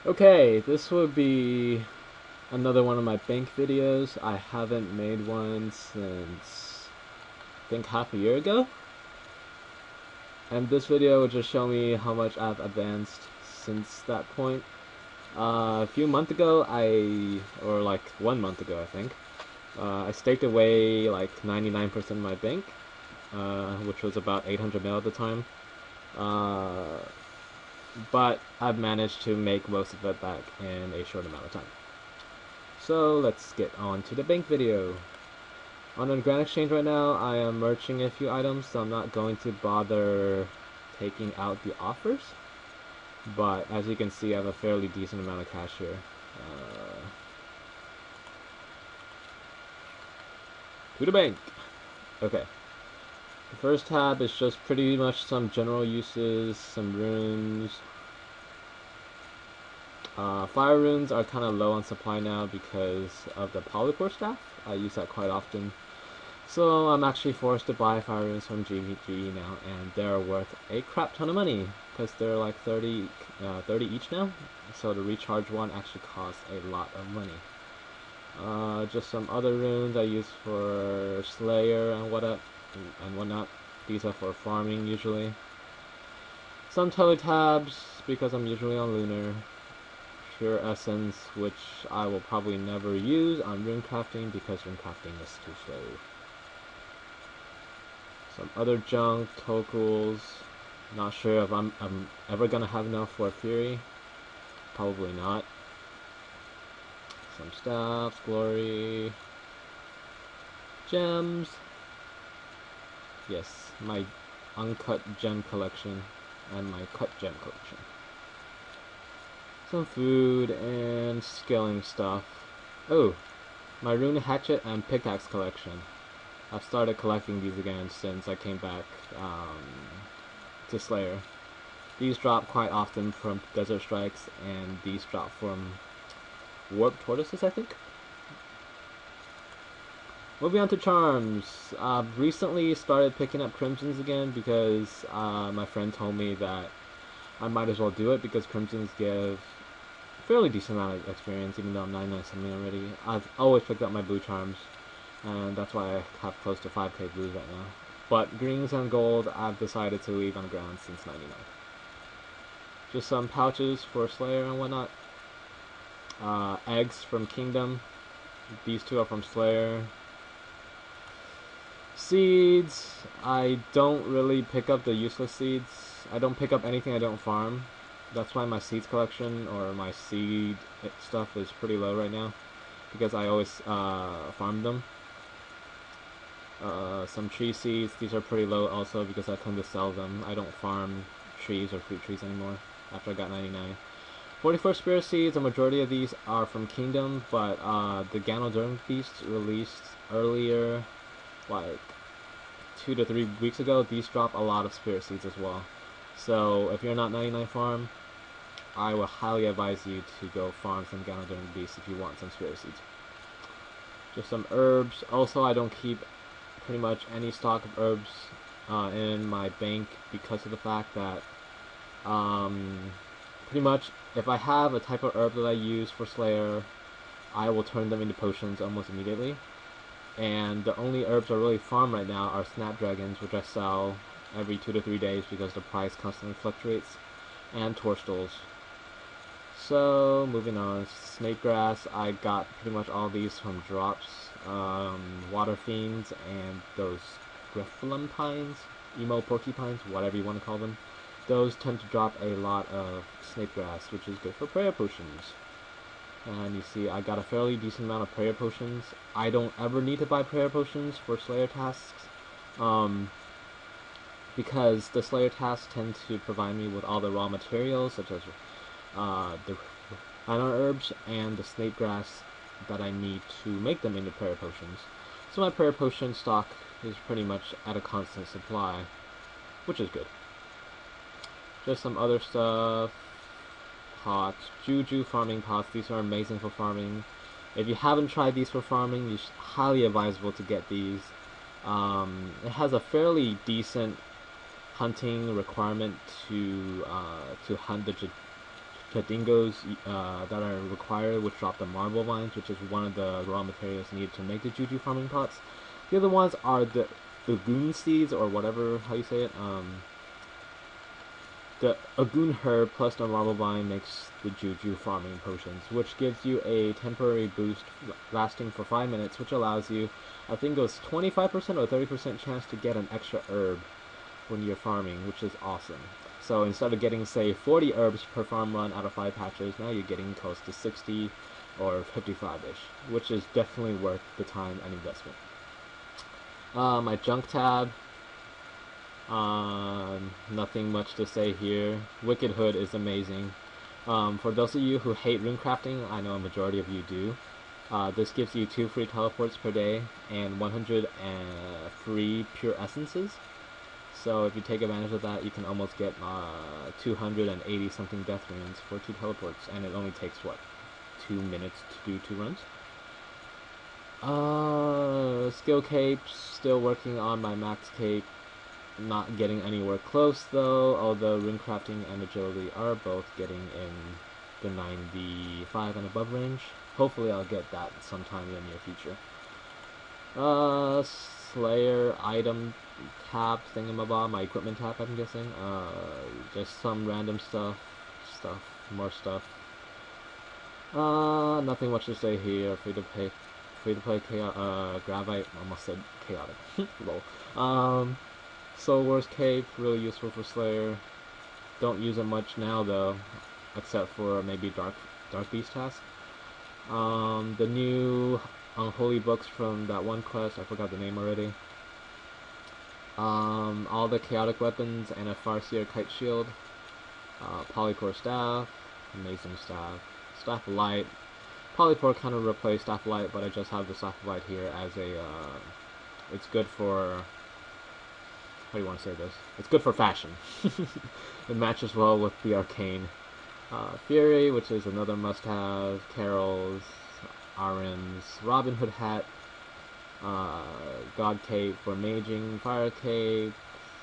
Okay, this would be another one of my bank videos. I haven't made one since I think half a year ago. And this video will just show me how much I've advanced since that point. A few months ago, or like 1 month ago, I think, I staked away like 99% of my bank, which was about 800 mil at the time. Uh, but I've managed to make most of it back in a short amount of time. So let's get on to the bank video. On the Grand Exchange right now, I am merching a few items, so I'm not going to bother taking out the offers. But as you can see, I have a fairly decent amount of cash here. To the bank! Okay. The first tab is just pretty much some general uses, some runes. Fire runes are kind of low on supply now because of the polypore staff. I use that quite often. So I'm actually forced to buy fire runes from GVG now, and they're worth a crap ton of money because they're like 30 each now. So the recharge one actually costs a lot of money. Just some other runes I use for Slayer and whatnot. These are for farming usually. Some teletabs because I'm usually on Lunar. Pure Essence, which I will probably never use on rune crafting because rune crafting is too slow. Some other junk, Tokuls. Not sure if I'm ever gonna have enough for Fury. Probably not. Some staffs, glory, gems. Yes, my uncut gem collection and my cut gem collection. Some food and scaling stuff. Oh, my rune hatchet and pickaxe collection. I've started collecting these again since I came back to Slayer. These drop quite often from Desert Strikes, and these drop from Warp Tortoises, I think. Moving on to charms. I've recently started picking up Crimsons again because my friend told me that I might as well do it because Crimsons give a fairly decent amount of experience, even though I'm 99 something already. I've always picked up my blue charms, and that's why I have close to 5k blues right now. But greens and gold, I've decided to leave on the ground since 99. Just some pouches for Slayer and whatnot. Eggs from Kingdom. These two are from Slayer. Seeds. I don't really pick up the useless seeds. I don't pick up anything I don't farm. That's why my seeds collection or my seed stuff is pretty low right now, because I always farm them. Some tree seeds. These are pretty low also because I tend to sell them. I don't farm trees or fruit trees anymore after I got 99. 44 spirit seeds. A majority of these are from Kingdom, but the Ganoderm Beast released earlier, like 2 to 3 weeks ago. These drop a lot of spirit seeds as well. So if you're not 99 farm, I will highly advise you to go farm some Ganoderm Beast if you want some spirit seeds. Just some herbs. Also, I don't keep pretty much any stock of herbs in my bank because of the fact that pretty much if I have a type of herb that I use for Slayer, I will turn them into potions almost immediately. And the only herbs I really farm right now are snapdragons, which I sell every 2 to 3 days because the price constantly fluctuates, and toadstools. So moving on, snake grass. I got pretty much all these from drops. Water fiends and those grifflum pines, emo porcupines, whatever you want to call them. Those tend to drop a lot of snake grass, which is good for prayer potions. And you see, I got a fairly decent amount of prayer potions. I don't ever need to buy prayer potions for Slayer tasks, because the Slayer tasks tend to provide me with all the raw materials, such as the minor herbs and the snake grass that I need to make them into prayer potions. So my prayer potion stock is pretty much at a constant supply, which is good. Just some other stuff. Pots. Juju farming pots. These are amazing for farming. If you haven't tried these for farming, it's highly advisable to get these. It has a fairly decent hunting requirement to hunt the Fadingos that are required, which drop the marble vines, which is one of the raw materials needed to make the juju farming pots. The other ones are the Agoon seeds, or whatever, how you say it. The Agoon herb plus the marble vine makes the juju farming potions, which gives you a temporary boost lasting for 5 minutes, which allows you, I think it was 25% or 30% chance to get an extra herb when you're farming, which is awesome. So instead of getting, say, 40 herbs per farm run out of 5 patches, now you're getting close to 60 or 55-ish, which is definitely worth the time and investment. My junk tab, nothing much to say here. Wicked Hood is amazing. For those of you who hate rune crafting, I know a majority of you do. This gives you 2 free teleports per day and 100 free pure essences. So if you take advantage of that, you can almost get 280 something death runes for 2 teleports, and it only takes, what, 2 minutes to do 2 runs? Skill cape, still working on my max cape. Not getting anywhere close though, although rune crafting and agility are both getting in the 95 and above range. Hopefully I'll get that sometime in the near future. Slayer item tab thingamabob, my equipment tab, I'm guessing. Just some random more stuff. Nothing much to say here. Free to play Gravite, almost said chaotic. Lol. Soul Wars Cape, really useful for Slayer. Don't use it much now though, except for maybe Dark Beast task. The new Unholy books from that one quest, I forgot the name already. All the chaotic weapons and a Farseer kite shield. Polypore staff, amazing staff. Staff of Light. Polypore kind of replaced Staff of Light, but I just have the Staff of Light here as a, it's good for, how do you want to say this? It's good for fashion. It matches well with the Arcane. Fury, which is another must-have. Carols, RMs, Robin Hood hat, God Cape for maging, Fire Cape,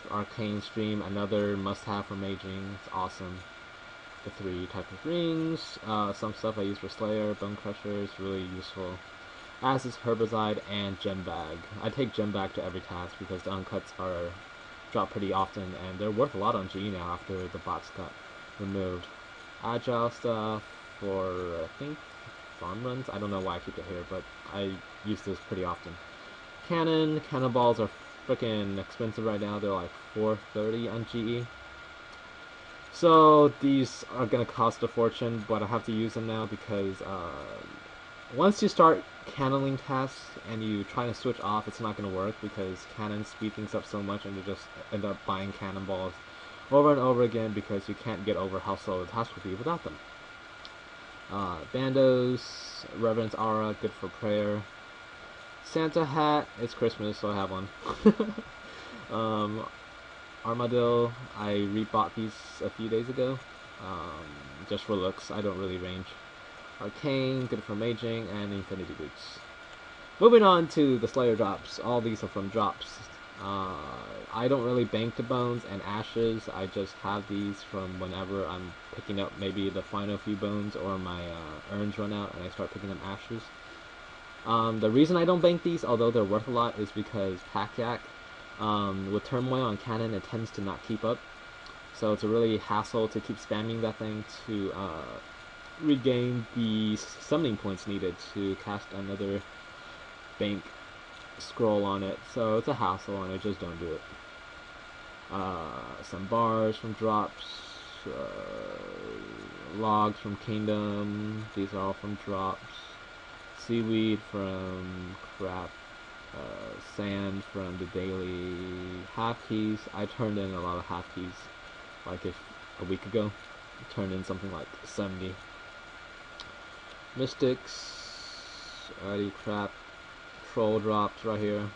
Arcane Stream, another must-have for maging. It's awesome. The 3 types of rings, some stuff I use for Slayer, Bone Crusher is really useful. As is Herbicide and Gem Bag. I take Gem Bag to every task because the uncuts are dropped pretty often, and they're worth a lot on GE now after the bots got removed. Agile stuff for, I think, farm runs. I don't know why I keep it here, but I use this pretty often. Cannonballs are freaking expensive right now. They're like $4.30 on GE. So these are gonna cost a fortune, but I have to use them now because once you start cannoning tasks and you try to switch off, it's not gonna work because cannons speed things up so much, and you just end up buying cannonballs over and over again because you can't get over how slow the task will be without them. Bandos, Reverence Aura, good for prayer. Santa hat, it's Christmas, so I have one. Armadillo, I rebought these a few days ago, just for looks. I don't really range. Arcane, good for maging, and Infinity Boots. Moving on to the Slayer drops. All these are from drops. I don't really bank the bones and ashes. I just have these from whenever I'm picking up maybe the final few bones or my urns run out and I start picking up ashes. The reason I don't bank these, although they're worth a lot, is because Pack-Yak, with Turmoil on Cannon, it tends to not keep up. So it's a really hassle to keep spamming that thing to regain the summoning points needed to cast another bank scroll on it. So it's a hassle and I just don't do it. Some bars from drops, logs from Kingdom, these are all from drops. Seaweed from crap, sand from the daily half keys. I turned in a lot of half keys, like a week ago. I turned in something like 70. Mystics, already crap. Troll drops right here.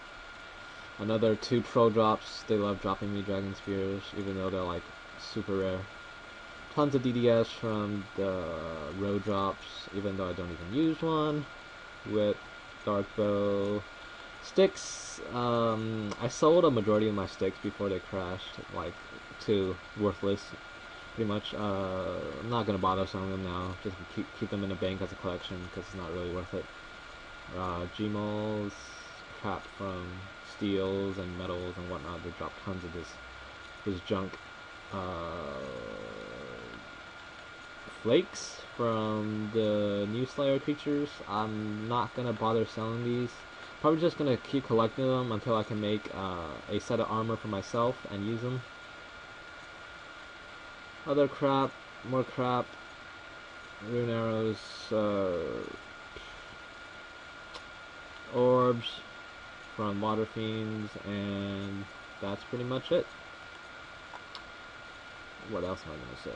Another 2 troll drops. They love dropping me Dragon Spears, even though they're like super rare. Tons of DDS from the row drops, even though I don't even use one. With Dark Bow. Sticks, I sold a majority of my sticks before they crashed, like, to worthless pretty much. I'm not gonna bother selling them now. Just keep them in the bank as a collection because it's not really worth it. Gmals, crap from steels and metals and whatnot. They drop tons of this junk. Flakes from the new Slayer creatures. I'm not gonna bother selling these. Probably just gonna keep collecting them until I can make a set of armor for myself and use them. Other crap, more crap, rune arrows, orbs from water fiends, and that's pretty much it. What else am I gonna say?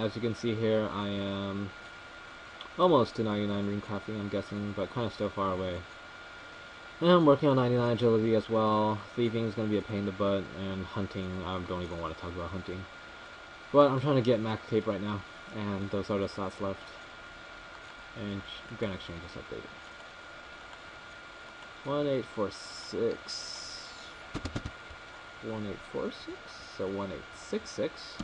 As you can see here, I am almost to 99 rune crafting, I'm guessing, but kind of still far away. And I'm working on 99 agility as well. Thieving is going to be a pain in the butt, and hunting, I don't even want to talk about hunting. But I'm trying to get max cape right now, and those are the slots left. And Grand Exchange is updated. 1846. 1846? So 1866.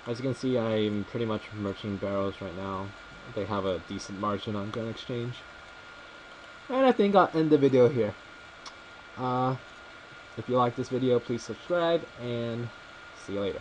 As you can see, I'm pretty much merching barrels right now. They have a decent margin on Grand Exchange. And I think I'll end the video here. If you like this video, please subscribe, and see you later.